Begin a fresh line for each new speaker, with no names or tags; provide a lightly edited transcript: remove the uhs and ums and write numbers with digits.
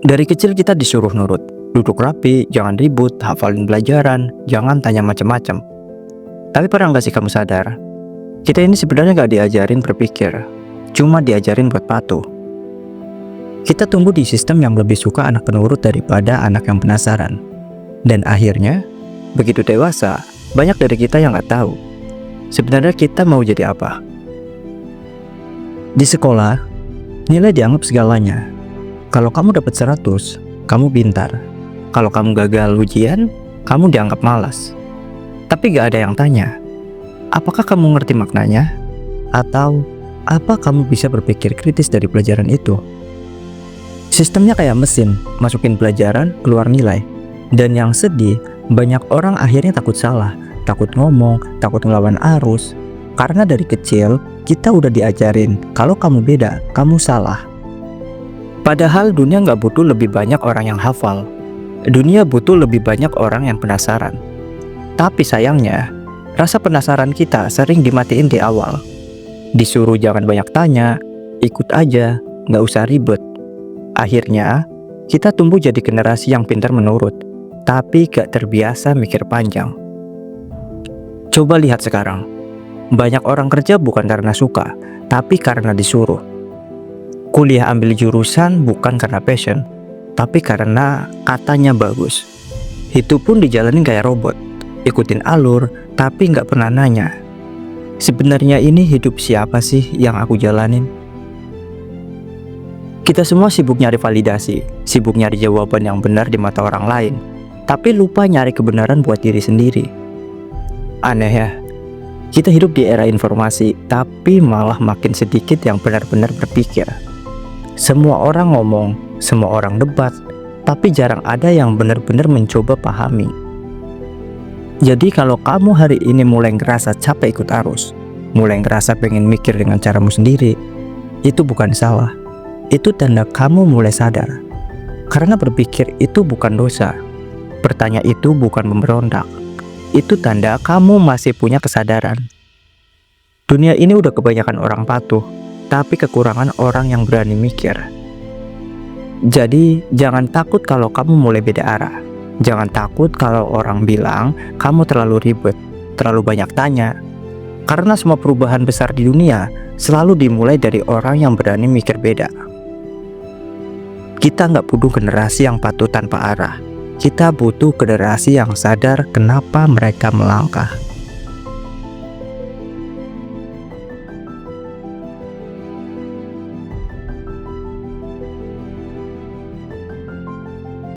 Dari kecil kita disuruh nurut, duduk rapi, jangan ribut, hafalin pelajaran, jangan tanya macam-macam. Tapi pernah nggak sih kamu sadar, kita ini sebenarnya nggak diajarin berpikir, cuma diajarin buat patuh. Kita tumbuh di sistem yang lebih suka anak penurut daripada anak yang penasaran. Dan akhirnya, begitu dewasa, banyak dari kita yang nggak tahu sebenarnya kita mau jadi apa. Di sekolah, nilai dianggap segalanya. Kalau kamu dapat 100, kamu pintar. Kalau kamu gagal ujian, kamu dianggap malas. Tapi gak ada yang tanya, apakah kamu ngerti maknanya? Atau apa kamu bisa berpikir kritis dari pelajaran itu? Sistemnya kayak mesin, masukin pelajaran, keluar nilai. Dan yang sedih, banyak orang akhirnya takut salah, takut ngomong, takut ngelawan arus. Karena dari kecil, kita udah diajarin, kalau kamu beda, kamu salah. Padahal dunia nggak butuh lebih banyak orang yang hafal. Dunia butuh lebih banyak orang yang penasaran. Tapi sayangnya, rasa penasaran kita sering dimatiin di awal. Disuruh jangan banyak tanya, ikut aja, nggak usah ribet. Akhirnya, kita tumbuh jadi generasi yang pintar menurut, tapi gak terbiasa mikir panjang. Coba lihat sekarang, banyak orang kerja bukan karena suka, tapi karena disuruh. Kuliah ambil jurusan bukan karena passion, tapi karena katanya bagus. Itu pun dijalanin kayak robot, ikutin alur, tapi gak pernah nanya, sebenarnya ini hidup siapa sih yang aku jalanin? Kita semua sibuk nyari validasi, sibuk nyari jawaban yang benar di mata orang lain, tapi lupa nyari kebenaran buat diri sendiri. Aneh ya, kita hidup di era informasi, tapi malah makin sedikit yang benar-benar berpikir. Semua orang ngomong, semua orang debat, tapi jarang ada yang benar-benar mencoba pahami. Jadi kalau kamu hari ini mulai ngerasa capek ikut arus, mulai ngerasa pengen mikir dengan caramu sendiri, itu bukan salah. Itu tanda kamu mulai sadar. Karena berpikir itu bukan dosa. Bertanya itu bukan memberontak. Itu tanda kamu masih punya kesadaran. Dunia ini udah kebanyakan orang patuh, tapi kekurangan orang yang berani mikir. Jadi jangan takut kalau kamu mulai beda arah. Jangan takut kalau orang bilang kamu terlalu ribet, terlalu banyak tanya. Karena semua perubahan besar di dunia selalu dimulai dari orang yang berani mikir beda. Kita nggak butuh generasi yang patuh tanpa arah. Kita butuh generasi yang sadar kenapa mereka melangkah.